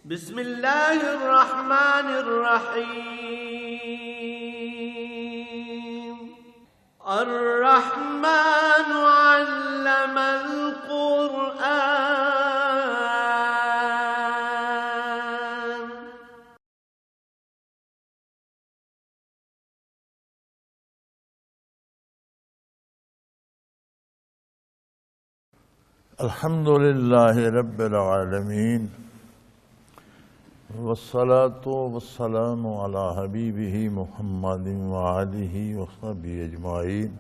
بسم اللہ الرحمن الرحیم الرحمن علم القرآن الحمد للہ رب العالمین والصلاة والسلام علی حبیبہ محمد وآلہ وصحبہ اجمعین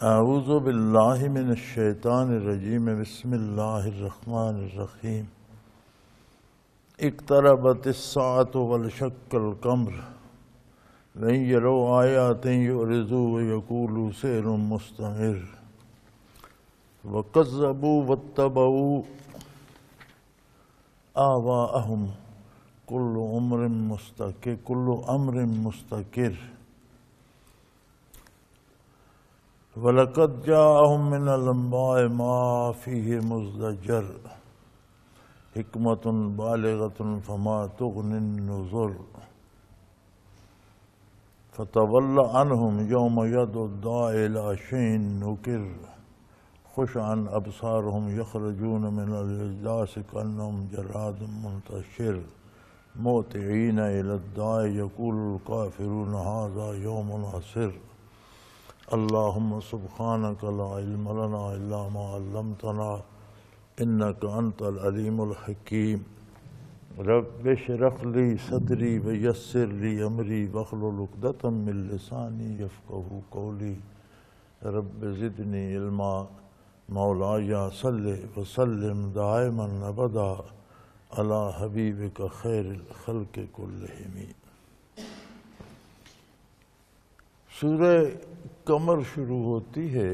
اعوذ باللہ من الشیطان الرجیم بسم اللہ الرحمن الرحیم اقتربت الساعة وانشق القمر وإن يروا آیات یعرضوا ویقولوا سحر مستمر وَكَذَّبُوا وَاتَّبَعُوا آبَاءَهُمْ كُلُّ أَمْرٍ مُسْتَقِرٌ وَلَقَدْ جَاءَهُمْ مِنَ الْأَنْبَاءِ مَا فِيهِ مُزْدَجَرٌ حِكْمَةٌ بَالِغَةٌ فَمَا تُغْنِ النُّذُرُ فَتَوَلَّ عَنْهُمْ يَوْمَ يَدْعُ الدَّاعِ إِلَىٰ شَيْءٍ نُكِرٍ خش عن ابصارهم يخرجون من الاجداث كأنهم جراد منتشر مهطعين الى الداع يقول الكافرون هذا يوم عسر اللهم سبحانك لا علم لنا الا ما علمتنا انك انت العليم الحكيم رب اشرح لي صدري ويسر لي امري واحلل عقدة من لساني يفقهوا قولي رب زدني علما مولاي صل وسلم دائما ابدا على حبیبک خیر الخلق کلہم۔ سورہ قمر شروع ہوتی ہے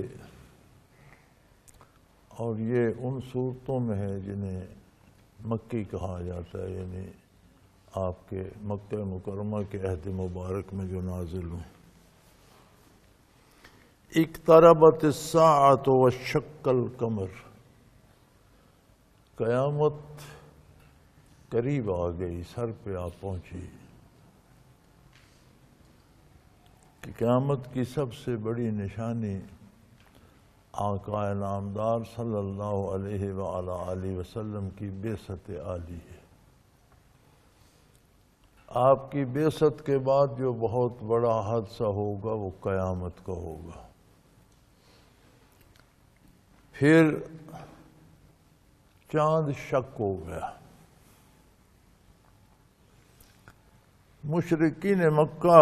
اور یہ ان صورتوں میں ہے جنہیں مکی کہا جاتا ہے، یعنی آپ کے مکہ مکرمہ کے عہد مبارک میں جو نازل ہوئے۔ اقتربت الساعۃ وانشق القمر، قیامت قریب آ گئی، سر پہ آ پہنچی۔ کہ قیامت کی سب سے بڑی نشانی آقا نامدار صلی اللہ علیہ وآلہ وسلم کی بعثت عالی ہے۔ آپ کی بعثت کے بعد جو بہت بڑا حادثہ ہوگا وہ قیامت کا ہوگا۔ پھر چاند شق ہو گیا۔ مشرکین مکہ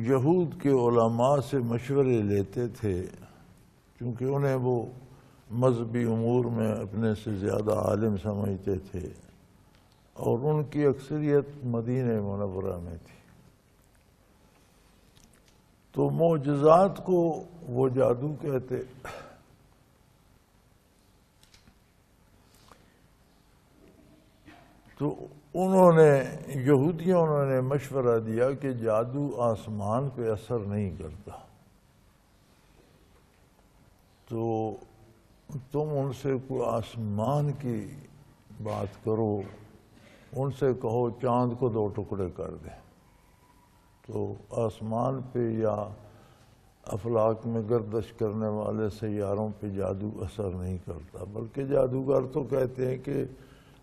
یہود کے علماء سے مشورے لیتے تھے، کیونکہ انہیں وہ مذہبی امور میں اپنے سے زیادہ عالم سمجھتے تھے، اور ان کی اکثریت مدینہ منورہ میں تھی۔ تو معجزات کو وہ جادو کہتے۔ تو یہودیوں نے مشورہ دیا کہ جادو آسمان پہ اثر نہیں کرتا، تو تم ان سے کوئی آسمان کی بات کرو، ان سے کہو چاند کو 2 ٹکڑے کر دیں۔ تو آسمان پہ یا افلاک میں گردش کرنے والے سیاروں پہ جادو اثر نہیں کرتا، بلکہ جادوگر تو کہتے ہیں کہ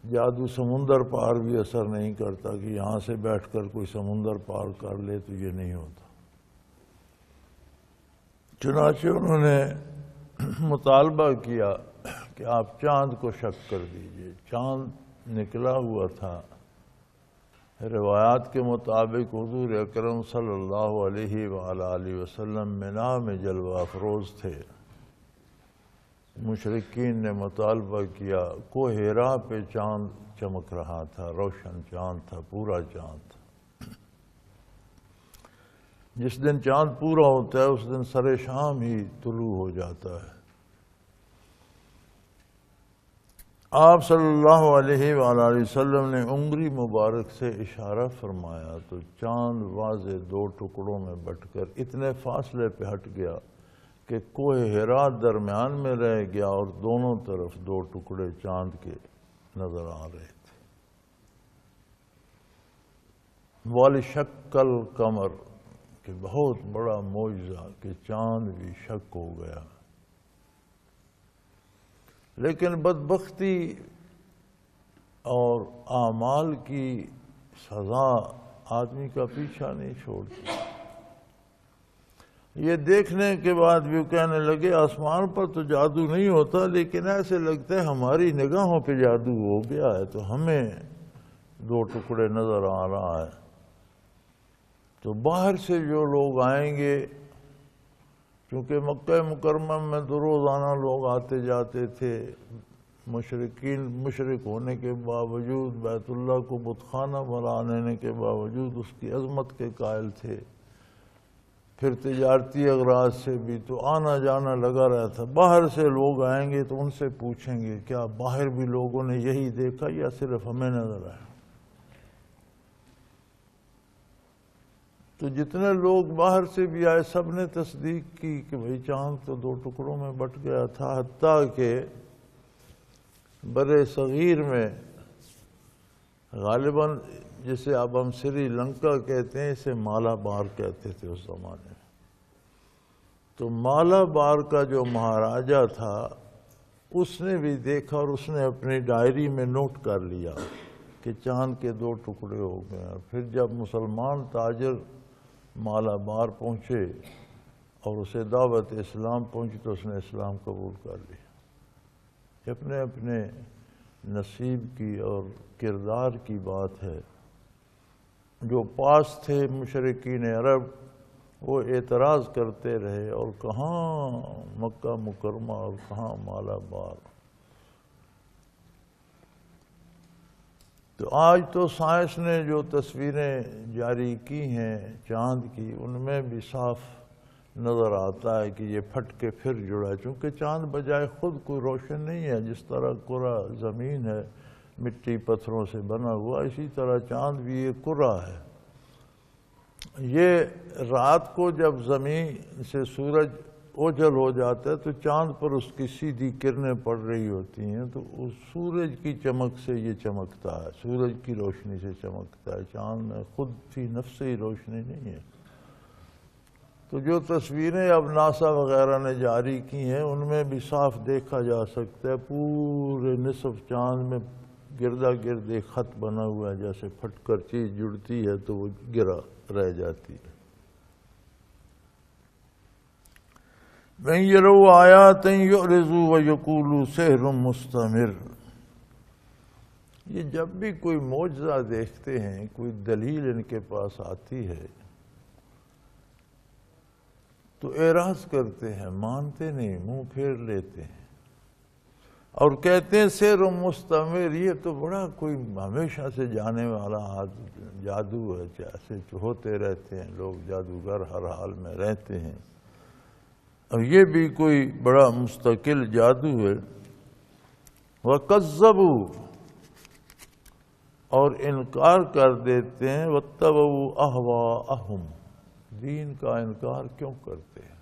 جادو سمندر پار بھی اثر نہیں کرتا، کہ یہاں سے بیٹھ کر کوئی سمندر پار کر لے تو یہ نہیں ہوتا۔ چنانچہ انہوں نے مطالبہ کیا کہ آپ چاند کو شق کر دیجئے۔ چاند نکلا ہوا تھا، روایات کے مطابق حضور اکرم صلی اللہ علیہ وآلہ وسلم مینا میں جلوہ افروز تھے۔ مشرکین نے مطالبہ کیا، کوہ حرا پہ چاند چمک رہا تھا، روشن چاند تھا، پورا چاند تھا۔ جس دن چاند پورا ہوتا ہے اس دن سر شام ہی طلوع ہو جاتا ہے۔ آپ صلی اللہ علیہ وآلہ وسلم نے انگلی مبارک سے اشارہ فرمایا تو چاند واضح 2 ٹکڑوں میں بٹ کر اتنے فاصلے پہ ہٹ گیا کہ کوہ حرا درمیان میں رہ گیا اور دونوں طرف 2 ٹکڑے چاند کے نظر آ رہے تھے۔ وَلِشَقَّ الْقَمَرُ، کہ بہت بڑا معجزہ کہ چاند بھی شق ہو گیا۔ لیکن بدبختی اور اعمال کی سزا آدمی کا پیچھا نہیں چھوڑتی۔ یہ دیکھنے کے بعد بھی کہنے لگے آسمان پر تو جادو نہیں ہوتا، لیکن ایسے لگتا ہے ہماری نگاہوں پہ جادو ہو گیا ہے، تو ہمیں دو ٹکڑے نظر آ رہا ہے۔ تو باہر سے جو لوگ آئیں گے، چونکہ مکہ مکرمہ میں تو روزانہ لوگ آتے جاتے تھے، مشرک ہونے کے باوجود، بیت اللہ کو بت خانہ بنانے کے باوجود اس کی عظمت کے قائل تھے، پھر تجارتی اغراض سے بھی تو آنا جانا لگا رہتا۔ باہر سے لوگ آئیں گے تو ان سے پوچھیں گے کیا باہر بھی لوگوں نے یہی دیکھا یا صرف ہمیں نظر آیا؟ تو جتنے لوگ باہر سے بھی آئے سب نے تصدیق کی کہ بھئی چاند تو دو ٹکڑوں میں بٹ گیا تھا، حتیٰ کہ برِ صغیر میں غالباً جسے اب ہم سری لنکا کہتے ہیں، اسے مالا بار کہتے تھے اس زمانے میں، تو مالا بار کا جو مہاراجہ تھا اس نے بھی دیکھا اور اس نے اپنی ڈائری میں نوٹ کر لیا کہ چاند کے دو ٹکڑے ہو گئے۔ پھر جب مسلمان تاجر مالا بار پہنچے اور اسے دعوت اسلام پہنچی تو اس نے اسلام قبول کر لیا۔ اپنے اپنے نصیب کی اور کردار کی بات ہے۔ جو پاس تھے مشرکین عرب وہ اعتراض کرتے رہے، اور کہاں مکہ مکرمہ اور کہاں مالا بار۔ تو آج تو سائنس نے جو تصویریں جاری کی ہیں چاند کی، ان میں بھی صاف نظر آتا ہے کہ یہ پھٹ کے پھر جڑا ہے، چونکہ چاند بجائے خود کوئی روشن نہیں ہے۔ جس طرح کرہ زمین ہے مٹی پتھروں سے بنا ہوا، اسی طرح چاند بھی ایک کرہ ہے۔ یہ رات کو جب زمین سے سورج اوجھل ہو جاتا ہے تو چاند پر اس کی سیدھی کرنیں پڑ رہی ہوتی ہیں، تو اس سورج کی چمک سے یہ چمکتا ہے، سورج کی روشنی سے چمکتا ہے۔ چاند میں خود فی نفس ہی روشنی نہیں ہے۔ تو جو تصویریں اب ناسا وغیرہ نے جاری کی ہیں ان میں بھی صاف دیکھا جا سکتا ہے پورے نصف چاند میں گردا گرد ایک خط بنا ہوا ہے، جیسے پھٹ کر چیز جڑتی ہے تو وہ گرا رہ جاتی ہے۔ وَإِن يَرَوْا آيَاتٍ يُعْرِضُوا وَيَقُولُوا سِحْرٌ مُسْتَمِرٌ۔ یہ جب بھی کوئی معجزہ دیکھتے ہیں، کوئی دلیل ان کے پاس آتی ہے تو اعراض کرتے ہیں، مانتے نہیں، منہ پھیر لیتے ہیں اور کہتے ہیں سحر مستمر، یہ تو بڑا کوئی ہمیشہ سے جانے والا جادو ہے، ایسے ہوتے رہتے ہیں لوگ، جادوگر ہر حال میں رہتے ہیں، اور یہ بھی کوئی بڑا مستقل جادو ہے۔ وَكَذَّبُوا، اور انکار کر دیتے ہیں، وَاتَّبَعُوا أَهْوَاءَهُمْ، دین کا انکار کیوں کرتے ہیں؟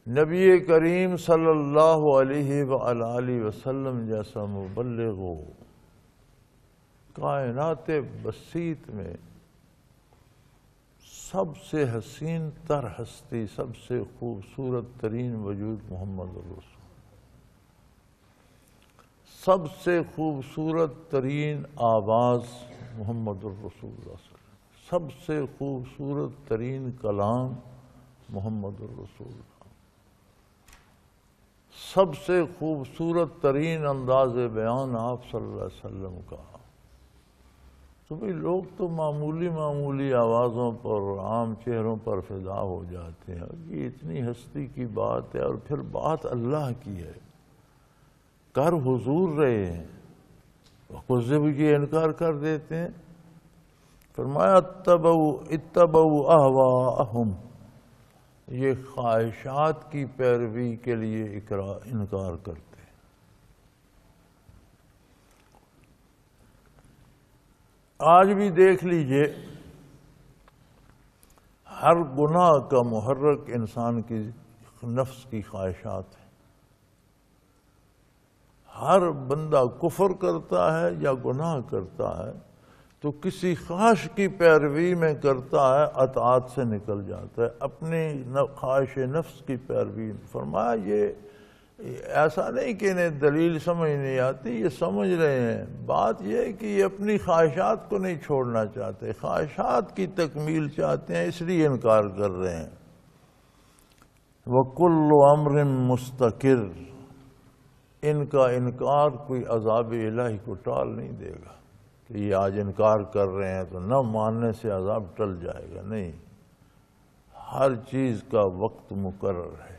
نبی کریم صلی اللہ علیہ وآلہ وسلم جیسا مبلغ ہو، کائنات بسیط میں سب سے حسین تر ہستی، سب سے خوبصورت ترین وجود محمد الرسول، سب سے خوبصورت ترین آواز محمد الرسول اللہ صلی اللہ علیہ وسلم، سب سے خوبصورت ترین کلام محمد الرسول اللہ، سب سے خوبصورت ترین انداز بیان آپ صلی اللہ علیہ وسلم کا۔ تو بھئی لوگ تو معمولی آوازوں پر، عام چہروں پر فدا ہو جاتے ہیں، یہ اتنی ہستی کی بات ہے، اور پھر بات اللہ کی ہے، کر حضور رہے ہیں، وَكُذِّبُوا، یہ انکار کر دیتے ہیں۔ فرمایا اتبعوا اہواءہم، یہ خواہشات کی پیروی کے لیے انکار کرتے ہیں۔ آج بھی دیکھ لیجئے، ہر گناہ کا محرک انسان کی نفس کی خواہشات ہے، ہر بندہ کفر کرتا ہے یا گناہ کرتا ہے تو کسی خواہش کی پیروی میں کرتا ہے، اطاعت سے نکل جاتا ہے، اپنی خواہش نفس کی پیروی۔ فرمایا یہ ایسا نہیں کہ انہیں دلیل سمجھ نہیں آتی، یہ سمجھ رہے ہیں، بات یہ ہے کہ یہ اپنی خواہشات کو نہیں چھوڑنا چاہتے، خواہشات کی تکمیل چاہتے ہیں، اس لیے انکار کر رہے ہیں۔ وَكُلُّ أَمْرٍ مُسْتَقِرٍ، ان کا انکار کوئی عذاب الہی کو ٹال نہیں دے گا کہ یہ آج انکار کر رہے ہیں تو نہ ماننے سے عذاب ٹل جائے گا، نہیں، ہر چیز کا وقت مقرر ہے۔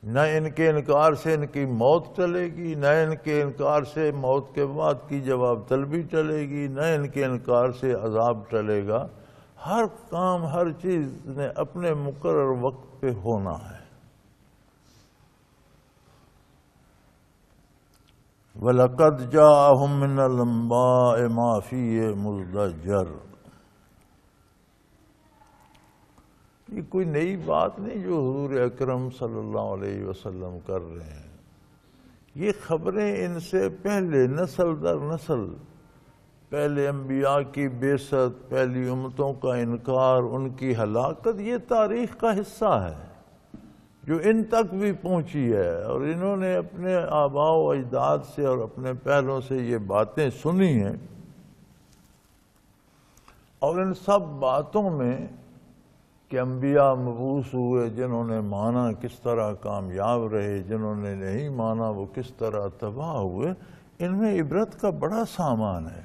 نہ ان کے انکار سے ان کی موت ٹلے گی، نہ ان کے انکار سے موت کے بعد کی جواب طلبی ٹلے گی، نہ ان کے انکار سے عذاب ٹلے گا۔ ہر کام، ہر چیز نے اپنے مقرر وقت پہ ہونا ہے۔ وَلَقَدْ جَاءَهُم مِّنَ الْأَنبَاءِ مَا فِيهِ مُزْدَجَرٌ، یہ کوئی نئی بات نہیں جو حضور اکرم صلی اللہ علیہ وسلم کر رہے ہیں، یہ خبریں ان سے پہلے نسل در نسل، پہلے انبیاء کی بعثت، پہلی امتوں کا انکار، ان کی ہلاکت، یہ تاریخ کا حصہ ہے جو ان تک بھی پہنچی ہے، اور انہوں نے اپنے آباء و اجداد سے اور اپنے پہلوں سے یہ باتیں سنی ہیں، اور ان سب باتوں میں کہ انبیاء مبعوث ہوئے، جنہوں نے مانا کس طرح کامیاب رہے، جنہوں نے نہیں مانا وہ کس طرح تباہ ہوئے، ان میں عبرت کا بڑا سامان ہے۔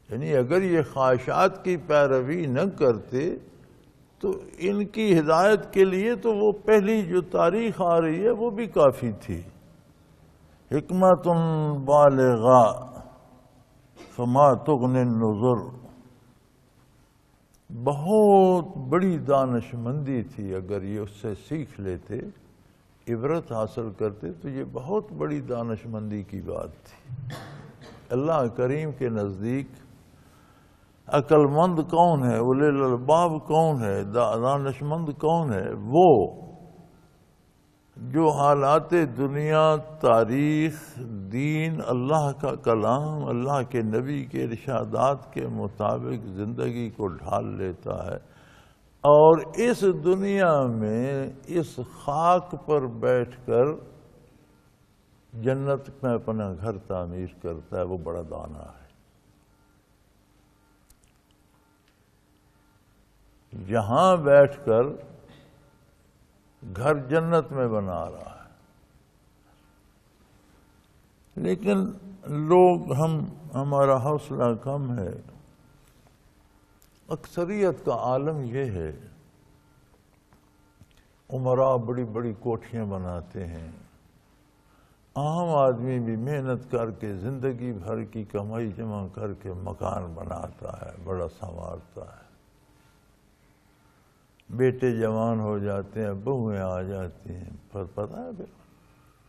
یعنی اگر یہ خواہشات کی پیروی نہ کرتے تو ان کی ہدایت کے لیے تو وہ پہلی جو تاریخ آ رہی ہے وہ بھی کافی تھی۔ حکمت بالغہ فما تغنی النذر، بہت بڑی دانش مندی تھی، اگر یہ اس سے سیکھ لیتے، عبرت حاصل کرتے تو یہ بہت بڑی دانش مندی کی بات تھی۔ اللہ کریم کے نزدیک عقل مند کون ہے، اولی الالباب کون ہے، دانش مند کون ہے؟ وہ جو حالات دنیا، تاریخ، دین، اللہ کا کلام، اللہ کے نبی کے ارشادات کے مطابق زندگی کو ڈھال لیتا ہے، اور اس دنیا میں اس خاک پر بیٹھ کر جنت میں اپنا گھر تعمیر کرتا ہے، وہ بڑا دانا ہے۔ یہاں بیٹھ کر گھر جنت میں بنا رہا ہے، لیکن لوگ ہمارا حوصلہ کم ہے۔ اکثریت کا عالم یہ ہے، عمراء بڑی بڑی کوٹھیاں بناتے ہیں، عام آدمی بھی محنت کر کے زندگی بھر کی کمائی جمع کر کے مکان بناتا ہے، بڑا سنوارتا ہے، بیٹے جوان ہو جاتے ہیں، بہویں آ جاتی ہیں، پر پتہ ہے پھر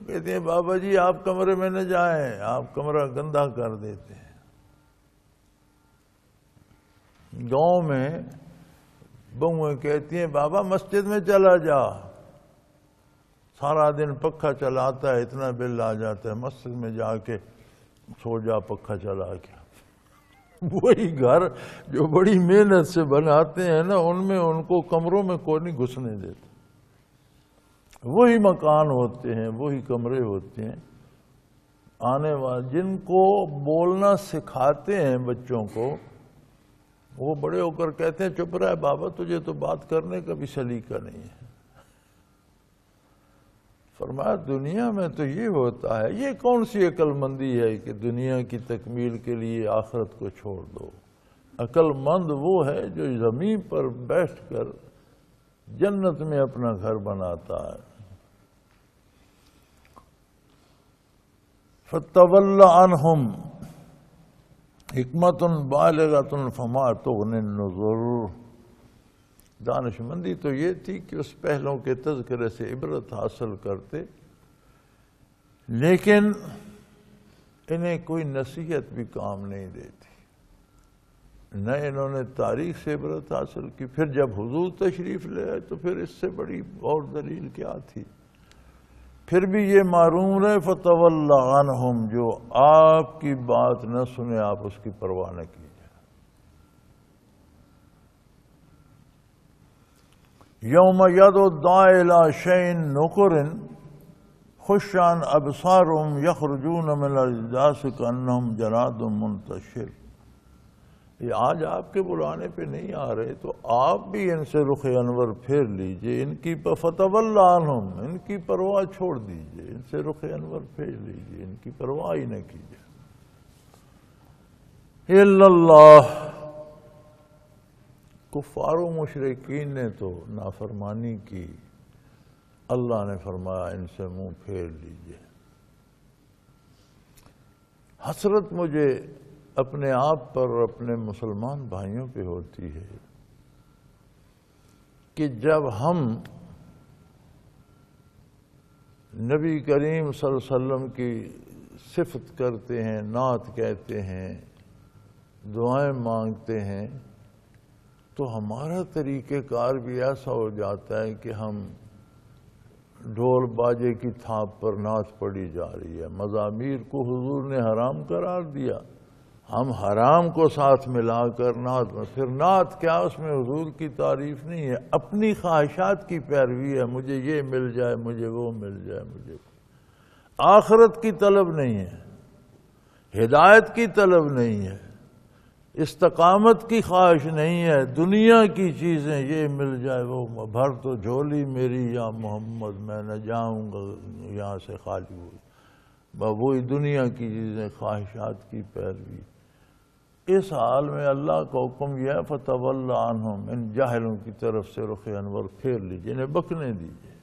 کہتے ہیں بابا جی آپ کمرے میں نہ جائیں، آپ کمرہ گندا کر دیتے ہیں۔ گاؤں میں بہویں کہتی ہیں بابا مسجد میں چلا جا، سارا دن پکھا چلاتا ہے، اتنا بل آ جاتا ہے، مسجد میں جا کے سو جا پکھا چلا کے۔ وہی گھر جو بڑی محنت سے بناتے ہیں نا، ان میں ان کو کمروں میں کوئی نہیں گھسنے دیتا، وہی مکان ہوتے ہیں، وہی کمرے ہوتے ہیں۔ آنے والے جن کو بولنا سکھاتے ہیں بچوں کو، وہ بڑے ہو کر کہتے ہیں چپ رہے بابا، تجھے تو بات کرنے کا بھی سلیقہ نہیں ہے۔ فرمایا دنیا میں تو یہ ہوتا ہے، یہ کون سی عقل مندی ہے کہ دنیا کی تکمیل کے لیے آخرت کو چھوڑ دو؟ عقل مند وہ ہے جو زمین پر بیٹھ کر جنت میں اپنا گھر بناتا ہے۔ فَتَوَلَّ عَنْهُمْ حِکْمَةٌ بَالِغَةٌ فَمَا تُغْنِ النُّذُرُ، دانش مندی تو یہ تھی کہ اس پہلوں کے تذکرے سے عبرت حاصل کرتے، لیکن انہیں کوئی نصیحت بھی کام نہیں دیتی، نہ انہوں نے تاریخ سے عبرت حاصل کی۔ پھر جب حضور تشریف لے آئے تو پھر اس سے بڑی اور دلیل کیا تھی؟ پھر بھی یہ معروم رہے فَتَوَلَّ عَنْهُمْ، جو آپ کی بات نہ سنے آپ اس کی پرواہ نہ کیجیے۔ یوم یدعو الداعی الی شیء نکر خش عن ابصارهم یخرجون من الاجداث کانہم جراد منتشر۔ یہ آج آپ کے بلانے پہ نہیں آ رہے تو آپ بھی ان سے رخ انور پھیر لیجئے، ان کی فَتَوَلَّ عَنْهُمْ، ان کی پرواہ چھوڑ دیجئے، ان سے رخ انور پھیر لیجئے، ان کی پرواہ ہی نہ کیجئے۔ الا اللہ، کفار و مشرکین نے تو نافرمانی کی، اللہ نے فرمایا ان سے منہ پھیر لیجئے۔ حسرت مجھے اپنے آپ پر اور اپنے مسلمان بھائیوں پہ ہوتی ہے کہ جب ہم نبی کریم صلی اللہ علیہ وسلم کی صفت کرتے ہیں، نعت کہتے ہیں، دعائیں مانگتے ہیں، تو ہمارا طریقہ کار بھی ایسا ہو جاتا ہے کہ ہم ڈھول باجے کی تھاپ پر نعت پڑھی جا رہی ہے۔ مزامیر کو حضور نے حرام قرار دیا، ہم حرام کو ساتھ ملا کر نعت میں، پھر نعت کیا، اس میں حضور کی تعریف نہیں ہے، اپنی خواہشات کی پیروی ہے، مجھے یہ مل جائے، مجھے وہ مل جائے، مجھے آخرت کی طلب نہیں ہے، ہدایت کی طلب نہیں ہے، استقامت کی خواہش نہیں ہے، دنیا کی چیزیں یہ مل جائے وہ، بھر تو جھولی میری یا محمد، میں نہ جاؤں گا یہاں سے خالی ہوئی، وہی دنیا کی چیزیں، خواہشات کی پیروی۔ اس حال میں اللہ کا حکم یہ ہے فَتَوَلَّ عَنْهُمْ، ان جاہلوں کی طرف سے رخ انور پھیر لیجیے، انہیں بکنے دیجیے۔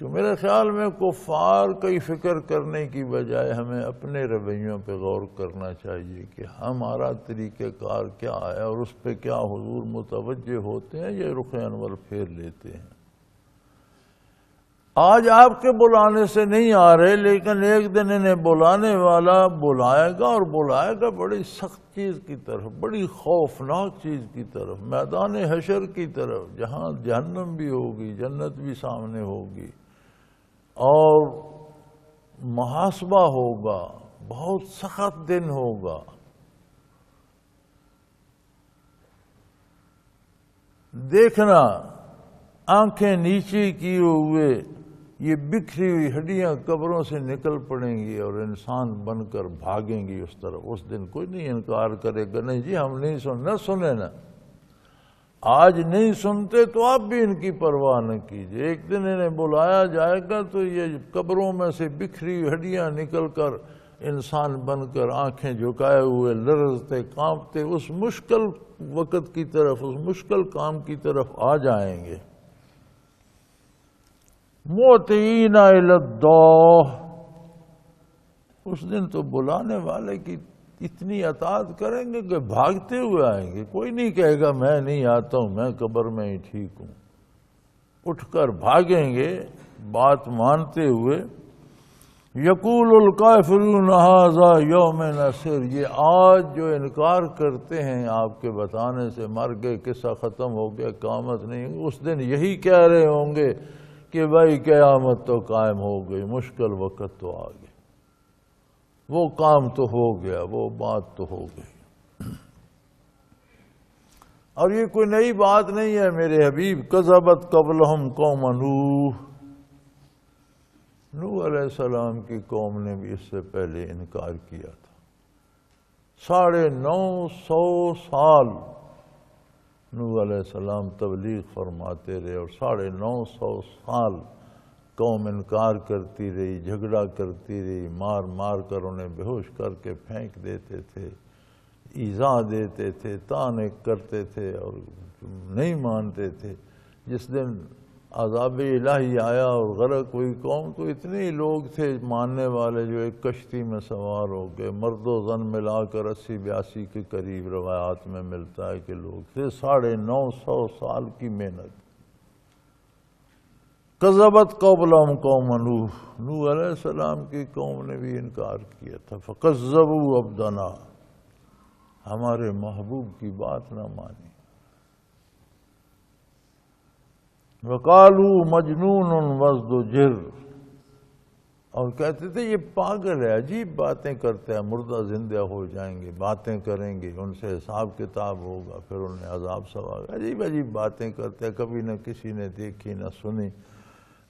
تو میرے خیال میں کفار کی فکر کرنے کی بجائے ہمیں اپنے رویوں پہ غور کرنا چاہیے کہ ہمارا طریقہ کار کیا ہے اور اس پہ کیا حضور متوجہ ہوتے ہیں، یہ رخ انور پھیر لیتے ہیں۔ آج آپ کے بلانے سے نہیں آ رہے، لیکن ایک دن انہیں بلانے والا بلائے گا، اور بلائے گا بڑی سخت چیز کی طرف، بڑی خوفناک چیز کی طرف، میدان حشر کی طرف، جہاں جہنم بھی ہوگی، جنت بھی سامنے ہوگی، اور محاسبہ ہوگا، بہت سخت دن ہوگا۔ دیکھنا آنکھیں نیچے کیے ہوئے یہ بکھری ہوئی ہڈیاں قبروں سے نکل پڑیں گی اور انسان بن کر بھاگیں گی اس طرف۔ اس دن کوئی نہیں انکار کرے گا، نہیں جی ہم نہیں نہ سنے نا، آج نہیں سنتے تو آپ بھی ان کی پرواہ نہ کیجئے، ایک دن انہیں بلایا جائے گا تو یہ قبروں میں سے بکھری ہوئی ہڈیاں نکل کر انسان بن کر آنکھیں جھکائے ہوئے لرزتے کانپتے اس مشکل وقت کی طرف، اس مشکل کام کی طرف آ جائیں گے۔ مُطِعِينَ إِلَى الدَّاعِ، اس دن تو بلانے والے کی اتنی اطاعت کریں گے کہ بھاگتے ہوئے آئیں گے، کوئی نہیں کہے گا میں نہیں آتا ہوں، میں قبر میں ہی ٹھیک ہوں، اٹھ کر بھاگیں گے بات مانتے ہوئے۔ یقول الکافرون ھذا یوم نصر، یہ آج جو انکار کرتے ہیں آپ کے بتانے سے، مر گئے، قصہ ختم ہو گیا، قیامت نہیں، اس دن یہی کہہ رہے ہوں گے کہ بھائی قیامت تو قائم ہو گئی، مشکل وقت تو آ گیا، وہ کام تو ہو گیا، وہ بات تو ہو گئی۔ اور یہ کوئی نئی بات نہیں ہے میرے حبیب، کذبت قبلہم قوم نوح، نوح علیہ السلام کی قوم نے بھی اس سے پہلے انکار کیا تھا۔ 950 سال نوح علیہ السلام تبلیغ فرماتے رہے، اور 950 سال قوم انکار کرتی رہی، جھگڑا کرتی رہی، مار مار کر انہیں بے ہوش کر کے پھینک دیتے تھے، ایذا دیتے تھے، طعنے کرتے تھے اور نہیں مانتے تھے۔ جس دن عذاب الہی آیا اور غرق ہوئی قوم، تو اتنے ہی لوگ تھے ماننے والے جو ایک کشتی میں سوار ہو گئے، مرد و زن ملا کر 80-82 کے قریب روایات میں ملتا ہے کہ لوگ تھے۔ 950 سال کی محنت۔ کذبت قبلہم قوم نوح، نوح علیہ السلام کی قوم نے بھی انکار کیا تھا۔ فکذبوا عبدنا، ہمارے محبوب کی بات نہ مانی۔ وقالوا مجنون وازدجر، اور کہتے تھے یہ پاگل ہے، عجیب باتیں کرتے ہیں، مردہ زندہ ہو جائیں گے، باتیں کریں گے، ان سے حساب کتاب ہوگا، پھر انہیں عذاب سوال، عجیب عجیب باتیں کرتے ہیں، کبھی نہ کسی نے دیکھی نہ سنی۔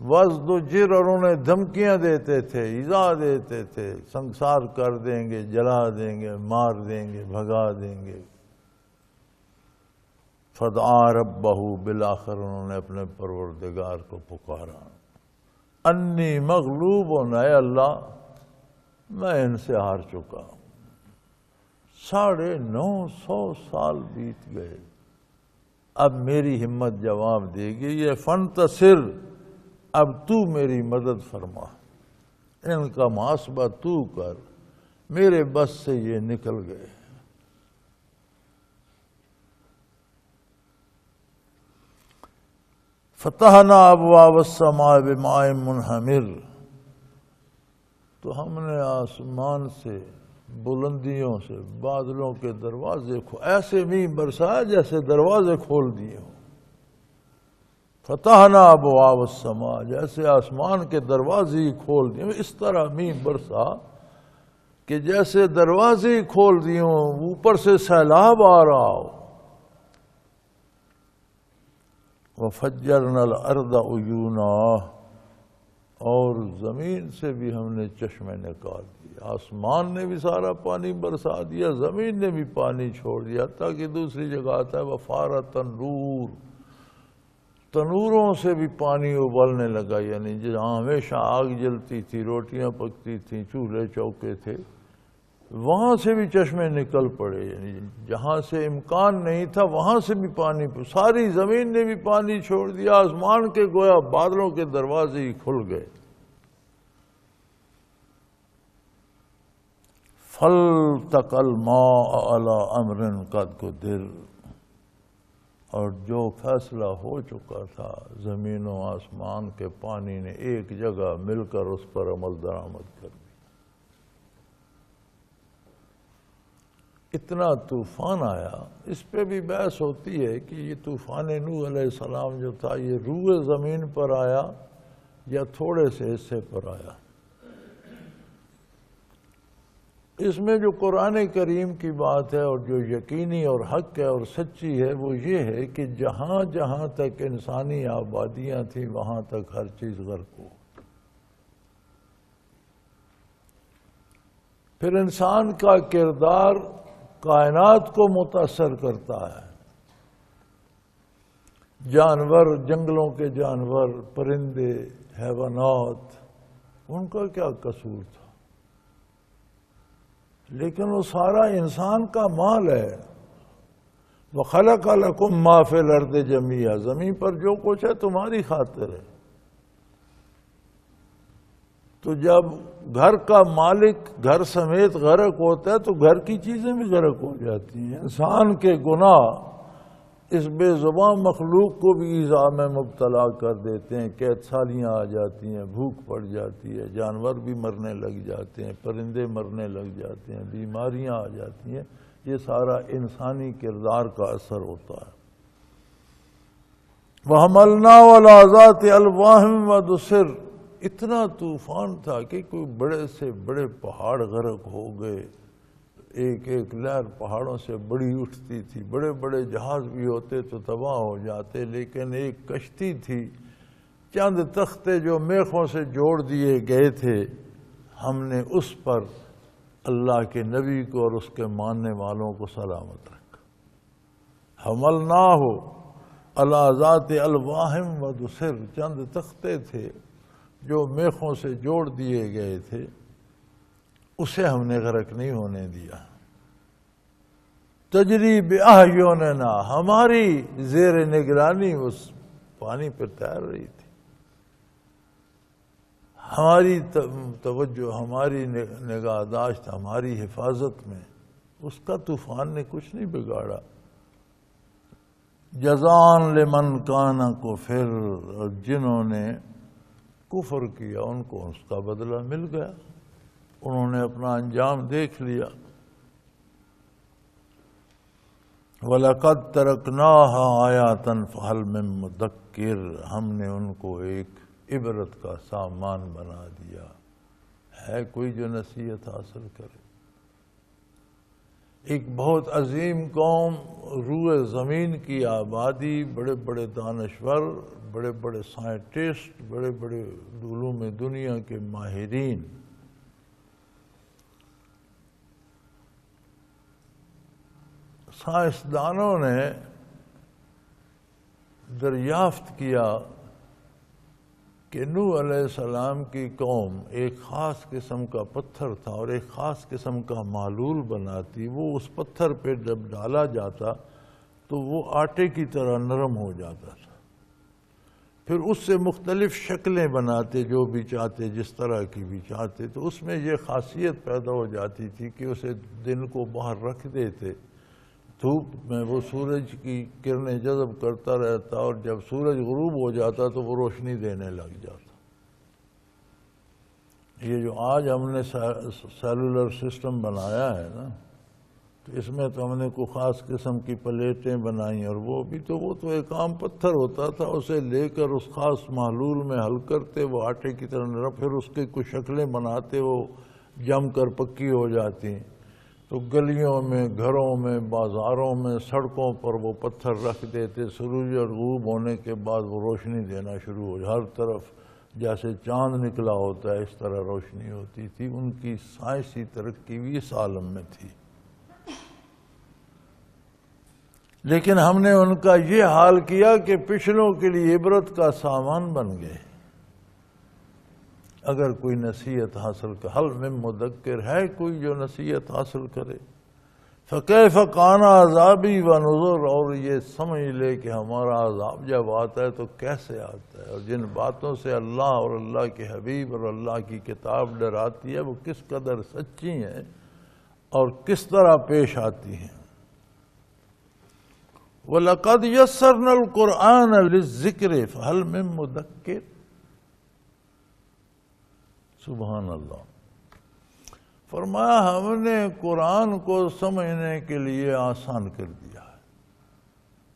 وازدجر، اور انہیں دھمکیاں دیتے تھے، ایذا دیتے تھے، سنسار کر دیں گے، جلا دیں گے، مار دیں گے، بھگا دیں گے۔ فدعا ربہ، بالآخر انہوں نے اپنے پروردگار کو پکارا، انی مغلوب، اے اللہ میں ان سے ہار چکا ہوں۔ 950 سال بیت گئے، اب میری ہمت جواب دے گی، یہ فانتصر، اب تو میری مدد فرما، ان کا محاسبہ تو کر، میرے بس سے یہ نکل گئے۔ فتحنا ابواب السماء بماء منہمر، تو ہم نے آسمان سے، بلندیوں سے بادلوں کے دروازے ایسے مینہ برسایا جیسے دروازے کھول دیے ہوں۔ فتحنا ابواب السماء، جیسے آسمان کے دروازے ہی کھول دیے، اس طرح مینہ برسا کہ جیسے دروازے ہی کھول دیے ہوں، اوپر سے سیلاب آ رہا ہو۔ وَفَجَّرْنَا الْأَرْضَ عُيُونًا، اور زمین سے بھی ہم نے چشمے نکال دیے، آسمان نے بھی سارا پانی برسا دیا، زمین نے بھی پانی چھوڑ دیا، حتیٰ کہ دوسری جگہ آتا ہے وَفَارَ تَنُّورٌ، تنوروں سے بھی پانی ابلنے لگا، یعنی جہاں ہمیشہ آگ جلتی تھی، روٹیاں پکتی تھیں، چولہے چوکے تھے، وہاں سے بھی چشمے نکل پڑے، یعنی جہاں سے امکان نہیں تھا وہاں سے بھی پانی، ساری زمین نے بھی پانی چھوڑ دیا، آسمان کے گویا بادلوں کے دروازے ہی کھل گئے۔ فَالْتَقَى الْمَاءُ عَلَىٰ أَمْرٍ قَدْ قُدِرَ، اور جو فیصلہ ہو چکا تھا زمین و آسمان کے پانی نے ایک جگہ مل کر اس پر عمل درآمد کر دیا۔ اتنا طوفان آیا، اس پہ بھی بحث ہوتی ہے کہ یہ طوفان نوح علیہ السلام جو تھا یہ روئے زمین پر آیا یا تھوڑے سے حصے پر آیا۔ اس میں جو قرآن کریم کی بات ہے اور جو یقینی اور حق ہے اور سچی ہے وہ یہ ہے کہ جہاں جہاں تک انسانی آبادیاں تھیں وہاں تک ہر چیز غرق ہو۔ پھر انسان کا کردار کائنات کو متاثر کرتا ہے، جانور، جنگلوں کے جانور، پرندے، حیوانات، ان کا کیا قصور تھا؟ لیکن وہ سارا انسان کا مال ہے۔ وَخَلَقَ لَكُم مَّا فِي الْأَرْضِ جَمِيعًا، زمین پر جو کچھ ہے تمہاری خاطر ہے۔ تو جب گھر کا مالک گھر سمیت غرق ہوتا ہے تو گھر کی چیزیں بھی غرق ہو جاتی ہیں۔ انسان کے گناہ اس بے زبان مخلوق کو بھی ایذا میں مبتلا کر دیتے ہیں، قحط سالیاں آ جاتی ہیں، بھوک پڑ جاتی ہے، جانور بھی مرنے لگ جاتے ہیں، پرندے مرنے لگ جاتے ہیں، بیماریاں آ جاتی ہیں، یہ سارا انسانی کردار کا اثر ہوتا ہے۔ وَحَمَلْنَاهُ عَلَىٰ ذَاتِ أَلْوَاحٍ وَدُسُرٍ، اتنا طوفان تھا کہ کوئی بڑے سے بڑے پہاڑ غرق ہو گئے، ایک ایک لہر پہاڑوں سے بڑی اٹھتی تھی، بڑے بڑے جہاز بھی ہوتے تو تباہ ہو جاتے، لیکن ایک کشتی تھی، چند تختے جو میخوں سے جوڑ دیے گئے تھے، ہم نے اس پر اللہ کے نبی کو اور اس کے ماننے والوں کو سلامت رکھا۔ حملناہ علی ذات الواح ودسر، چند تختے تھے جو میخوں سے جوڑ دیے گئے تھے، اسے ہم نے غرق نہیں ہونے دیا۔ تجری بأعیننا، ہماری زیر نگرانی اس پانی پر تیر رہی تھی، ہماری توجہ، ہماری نگہداشت، ہماری حفاظت میں، اس کا طوفان نے کچھ نہیں بگاڑا۔ جزان لمن کان کفر، اور جنہوں نے کفر کیا ان کو اس کا بدلہ مل گیا، انہوں نے اپنا انجام دیکھ لیا۔ وَلَقَدْ تَرَكْنَاهَا آيَاتًا فَهَلْ مِن مُدَّكِّرٍ، ہم نے ان کو ایک عبرت کا سامان بنا دیا، ہے کوئی جو نصیحت حاصل کرے؟ ایک بہت عظیم قوم، روئے زمین کی آبادی، بڑے بڑے دانشور، بڑے بڑے سائنٹسٹ، بڑے بڑے علوم دنیا کے ماہرین، سائنسدانوں نے دریافت کیا کہ نوح علیہ السلام کی قوم ایک خاص قسم کا پتھر تھا اور ایک خاص قسم کا معلول بناتی، وہ اس پتھر پہ جب ڈالا جاتا تو وہ آٹے کی طرح نرم ہو جاتا تھا، پھر اس سے مختلف شکلیں بناتے، جو بھی چاہتے، جس طرح کی بھی چاہتے، تو اس میں یہ خاصیت پیدا ہو جاتی تھی کہ اسے دن کو باہر رکھ دیتے، دھوپ میں وہ سورج کی کرنیں جذب کرتا رہتا اور جب سورج غروب ہو جاتا تو وہ روشنی دینے لگ جاتا۔ یہ جو آج ہم نے سیلولر سسٹم بنایا ہے نا، تو اس میں تو ہم نے کوئی خاص قسم کی پلیٹیں بنائیں، اور وہ تو ایک عام پتھر ہوتا تھا، اسے لے کر اس خاص محلول میں حل کرتے، وہ آٹے کی طرح نرم، پھر اس کی کچھ شکلیں بناتے، وہ جم کر پکی ہو جاتی، تو گلیوں میں، گھروں میں، بازاروں میں، سڑکوں پر وہ پتھر رکھ دیتے، سورج غروب ہونے کے بعد وہ روشنی دینا شروع ہو، ہر طرف جیسے چاند نکلا ہوتا ہے اس طرح روشنی ہوتی تھی۔ ان کی سائنسی ترقی بھی اس عالم میں تھی، لیکن ہم نے ان کا یہ حال کیا کہ پچھلوں کے لیے عبرت کا سامان بن گئے۔ اگر کوئی نصیحت حاصل کر، حل میں مدکر ہے کوئی جو نصیحت حاصل کرے؟ فَكَيْفَ كَانَ عَذَابِي وَنُذُرْ، اور یہ سمجھ لے کہ ہمارا عذاب جب آتا ہے تو کیسے آتا ہے، اور جن باتوں سے اللہ اور اللہ کے حبیب اور اللہ کی کتاب ڈراتی ہے وہ کس قدر سچی ہیں اور کس طرح پیش آتی ہیں۔ وَلَقَدْ يَسَّرْنَا الْقُرْآنَ لِلذِّكْرِ فَهَلْ مِن مُدَّكِّرٍ، سبحان اللہ۔ فرمایا ہم نے قرآن کو سمجھنے کے لیے آسان کر دیا ہے،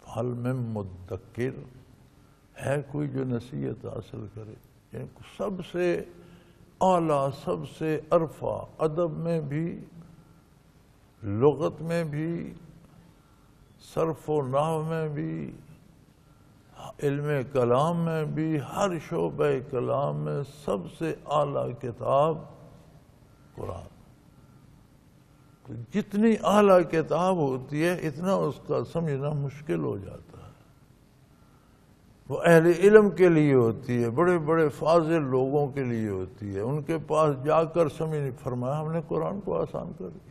فَهَلْ مِن مُدَّكِّرٍ، ہے کوئی جو نصیحت حاصل کرے؟ یعنی سب سے اعلیٰ، سب سے عرفہ، ادب میں بھی، لغت میں بھی، صرف و نحو میں بھی، علم کلام میں بھی، ہر شعبہ کلام میں سب سے اعلیٰ کتاب قرآن۔ تو جتنی اعلیٰ کتاب ہوتی ہے اتنا اس کا سمجھنا مشکل ہو جاتا ہے، وہ اہل علم کے لیے ہوتی ہے، بڑے بڑے فاضل لوگوں کے لیے ہوتی ہے، ان کے پاس جا کر سمجھ نہیں۔ فرمایا ہم نے قرآن کو آسان کر دیا،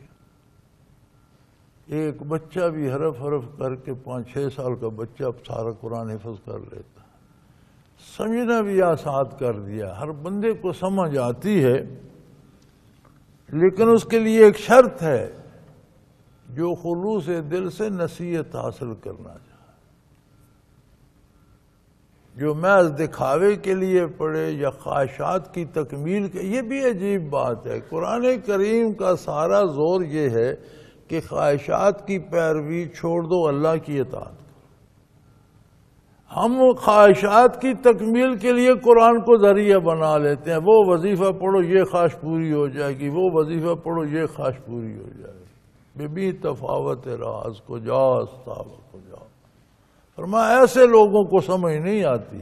ایک بچہ بھی حرف حرف کر کے 5-6 سال کا بچہ اب سارا قرآن حفظ کر لیتا، سمجھنا بھی آسان کر دیا، ہر بندے کو سمجھ آتی ہے، لیکن اس کے لیے ایک شرط ہے، جو خلوص دل سے نصیحت حاصل کرنا چاہے، جو محض دکھاوے کے لیے پڑھے یا خواہشات کی تکمیل کے، یہ بھی عجیب بات ہے۔ قرآن کریم کا سارا زور یہ ہے کہ خواہشات کی پیروی چھوڑ دو، اللہ کی اطاعت کرو۔ ہم خواہشات کی تکمیل کے لیے قرآن کو ذریعہ بنا لیتے ہیں، وہ وظیفہ پڑھو یہ خواہش پوری ہو جائے گی، وہ وظیفہ پڑھو یہ خواہش پوری ہو جائے گی، بھی تفاوت راز کو جاز سابق ہو جاؤ۔ فرمایا ایسے لوگوں کو سمجھ نہیں آتی،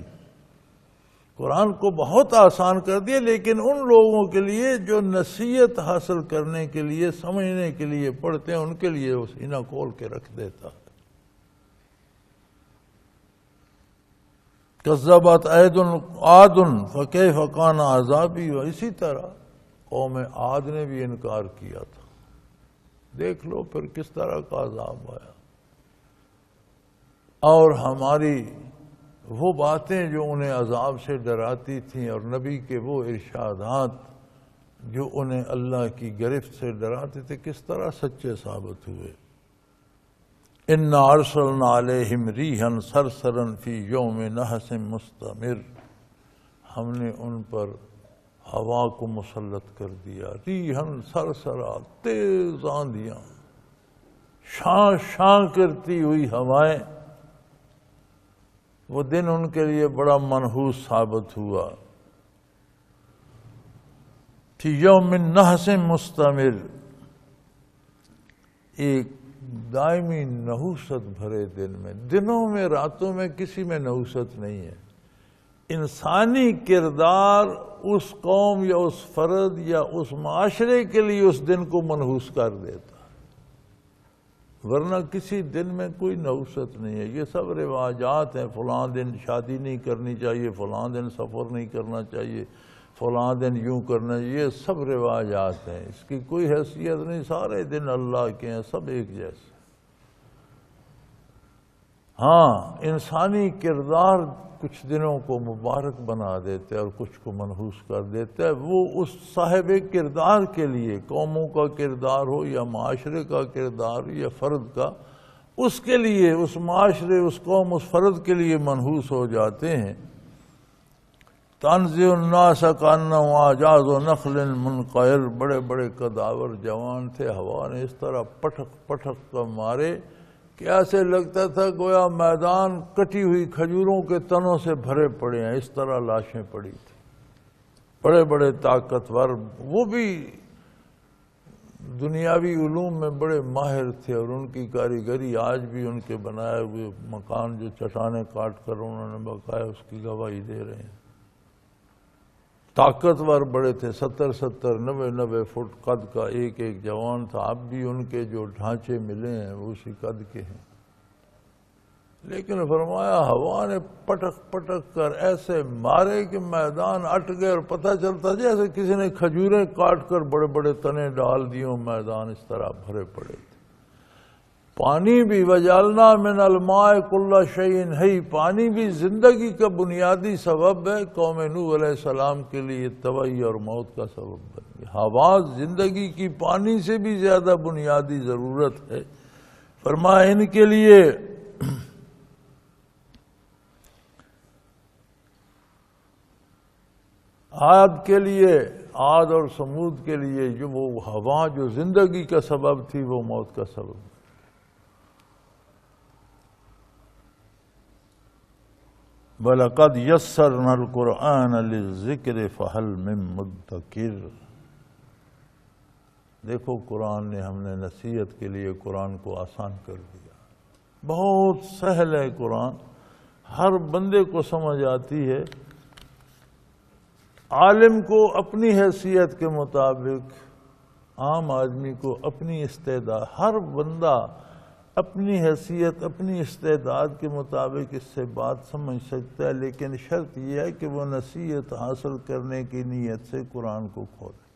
قرآن کو بہت آسان کر دیا، لیکن ان لوگوں کے لیے جو نصیحت حاصل کرنے کے لیے، سمجھنے کے لیے پڑھتے ہیں، ان کے لیے وہ سینہ کھول کے رکھ دیتا ہے۔ کذبت عاد فکیف کان عذابی، اسی طرح قوم عاد نے بھی انکار کیا تھا، دیکھ لو پھر کس طرح کا عذاب آیا۔ اور ہماری وہ باتیں جو انہیں عذاب سے ڈراتی تھیں، اور نبی کے وہ ارشادات جو انہیں اللہ کی گرفت سے ڈراتے تھے، کس طرح سچے ثابت ہوئے۔ اِنَّا أَرْسَلْنَا عَلَيْهِمْ رِيحًا صَرْصَرًا فِي يَوْمِ نَحْسٍ مُسْتَمِرٍ، ہم نے ان پر ہوا کو مسلط کر دیا، ریحًا صرصرا، تیز آندھیاں، شاں شاں کرتی ہوئی ہوائیں، وہ دن ان کے لیے بڑا منحوس ثابت ہوا۔ فی یوم نحس مستمر، ایک دائمی نحوست بھرے دن میں، دنوں میں راتوں میں کسی میں نحوست نہیں ہے۔ انسانی کردار اس قوم یا اس فرد یا اس معاشرے کے لیے اس دن کو منحوس کر دیتا ہے، ورنہ کسی دن میں کوئی نحوست نہیں ہے۔ یہ سب رواجات ہیں، فلاں دن شادی نہیں کرنی چاہیے، فلاں دن سفر نہیں کرنا چاہیے، فلاں دن یوں کرنا، یہ سب رواجات ہیں، اس کی کوئی حیثیت نہیں، سارے دن اللہ کے ہیں، سب ایک جیسے۔ ہاں، انسانی کردار کچھ دنوں کو مبارک بنا دیتے اور کچھ کو منحوس کر دیتا ہے۔ وہ اس صاحب کردار کے لیے، قوموں کا کردار ہو یا معاشرے کا کردار ہو یا فرد کا، اس کے لیے، اس معاشرے، اس قوم، اس فرد کے لیے منحوس ہو جاتے ہیں۔ تنزع الناس کانہم اعجاز نخل منقعر، بڑے بڑے قداور جوان تھے، ہوا نے اس طرح پٹک پٹک کر مارے کہ ایسے لگتا تھا گویا میدان کٹی ہوئی کھجوروں کے تنوں سے بھرے پڑے ہیں، اس طرح لاشیں پڑی تھیں۔ بڑے بڑے طاقتور، وہ بھی دنیاوی علوم میں بڑے ماہر تھے، اور ان کی کاریگری آج بھی ان کے بنائے ہوئے مکان جو چٹانیں کاٹ کر انہوں نے بقایا اس کی گواہی دے رہے ہیں۔ طاقتور بڑے تھے، 70 90 فٹ قد کا ایک ایک جوان تھا۔ اب بھی ان کے جو ڈھانچے ملے ہیں وہ اسی قد کے ہیں، لیکن فرمایا ہوا نے پٹک پٹک کر ایسے مارے کہ میدان اٹ گئے، اور پتہ چلتا جیسے کسی نے کھجوریں کاٹ کر بڑے بڑے تنے ڈال دیوں، میدان اس طرح بھرے پڑے تھے۔ پانی بھی وجعلنا من الماء کل شیء حی، پانی بھی زندگی کا بنیادی سبب ہے۔ قوم نوح علیہ السلام کے لیے تباہی اور موت کا سبب بن گئی۔ ہوا زندگی کی پانی سے بھی زیادہ بنیادی ضرورت ہے۔ فرمایا ان کے لیے عاد کے لیے، عاد اور سمود کے لیے جو وہ ہوا جو زندگی کا سبب تھی وہ موت کا سبب۔ وَلَقَدْ يَسَّرْنَا الْقُرْآنَ لِلذِّكْرِ فَهَلْ مِن مُدَّكِرٍ، دیکھو قرآن نے، ہم نے نصیحت کے لیے قرآن کو آسان کر دیا، بہت سہل ہے قرآن، ہر بندے کو سمجھ آتی ہے۔ عالم کو اپنی حیثیت کے مطابق، عام آدمی کو اپنی استعداد، ہر بندہ اپنی حیثیت، اپنی استعداد کے مطابق اس سے بات سمجھ سکتا ہے، لیکن شرط یہ ہے کہ وہ نصیحت حاصل کرنے کی نیت سے قرآن کو کھولے۔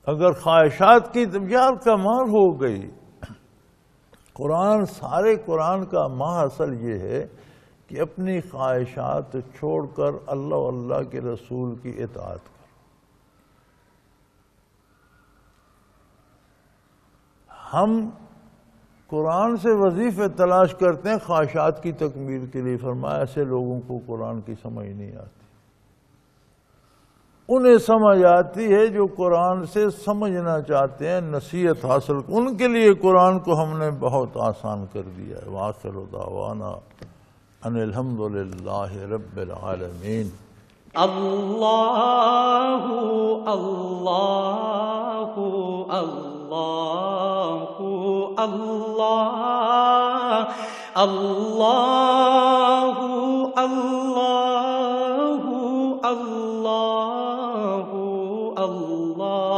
اگر خواہشات کی یار کمال ہو گئی، قرآن، سارے قرآن کا ماحصل یہ ہے کہ اپنی خواہشات چھوڑ کر اللہ و اللہ کے رسول کی اطاعت کرو۔ ہم قرآن سے وظیفے تلاش کرتے ہیں خواہشات کی تکمیل کے لیے، فرمایا ایسے لوگوں کو قرآن کی سمجھ نہیں آتی۔ انہیں سمجھ آتی ہے جو قرآن سے سمجھنا چاہتے ہیں، نصیحت حاصل، ان کے لیے قرآن کو ہم نے بہت آسان کر دیا ہے۔ وآخر دعوانا ان الحمدللہ رب العالمین۔ اللہ اللہ اللہ اللہ اللہ اللہ اللہ اللہ۔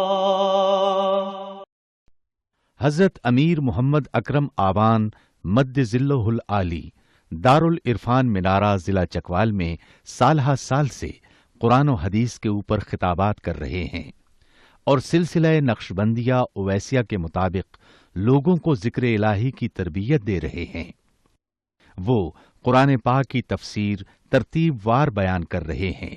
حضرت امیر محمد اکرم آبان مد ذلہ العالی دارالعرفان منارہ ضلع چکوال میں سالہ سال سے قرآن و حدیث کے اوپر خطابات کر رہے ہیں اور سلسلہ نقشبندیہ اویسیہ کے مطابق لوگوں کو ذکر الہی کی تربیت دے رہے ہیں۔ وہ قرآن پاک کی تفسیر ترتیب وار بیان کر رہے ہیں۔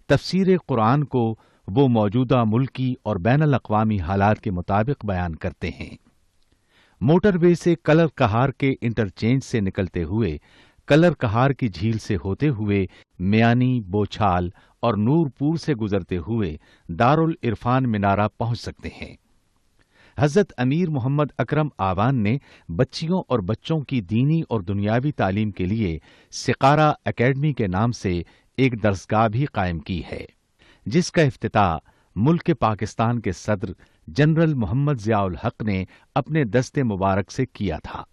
تفسیر قرآن کو وہ موجودہ ملکی اور بین الاقوامی حالات کے مطابق بیان کرتے ہیں۔ موٹر وے سے کلر کہار کے انٹرچینج سے نکلتے ہوئے، کلر کہار کی جھیل سے ہوتے ہوئے، میانی، بوچھال اور نورپور سے گزرتے ہوئے دارالعرفان منارہ پہنچ سکتے ہیں۔ حضرت امیر محمد اکرم آوان نے بچیوں اور بچوں کی دینی اور دنیاوی تعلیم کے لیے سقارہ اکیڈمی کے نام سے ایک درسگاہ بھی قائم کی ہے، جس کا افتتاح ملک پاکستان کے صدر جنرل محمد ضیاء الحق نے اپنے دست مبارک سے کیا تھا۔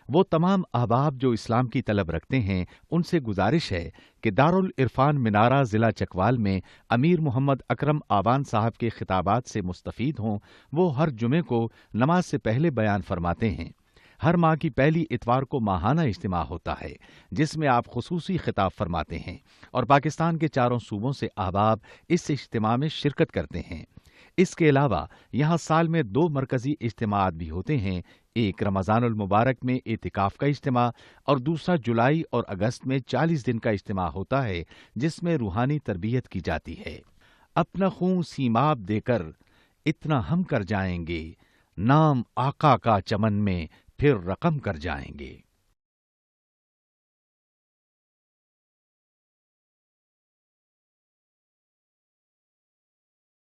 وہ تمام احباب جو اسلام کی طلب رکھتے ہیں ان سے گزارش ہے کہ دارالعرفان منارہ ضلع چکوال میں امیر محمد اکرم آوان صاحب کے خطابات سے مستفید ہوں۔ وہ ہر جمعے کو نماز سے پہلے بیان فرماتے ہیں۔ ہر ماہ کی پہلی اتوار کو ماہانہ اجتماع ہوتا ہے جس میں آپ خصوصی خطاب فرماتے ہیں اور پاکستان کے چاروں صوبوں سے احباب اس اجتماع میں شرکت کرتے ہیں۔ اس کے علاوہ یہاں سال میں 2 مرکزی اجتماعات بھی ہوتے ہیں، ایک رمضان المبارک میں اعتکاف کا اجتماع اور دوسرا جولائی اور اگست میں 40 دن کا اجتماع ہوتا ہے جس میں روحانی تربیت کی جاتی ہے۔ اپنا خون سیماب دے کر اتنا ہم کر جائیں گے، نام آقا کا چمن میں پھر رقم کر جائیں گے۔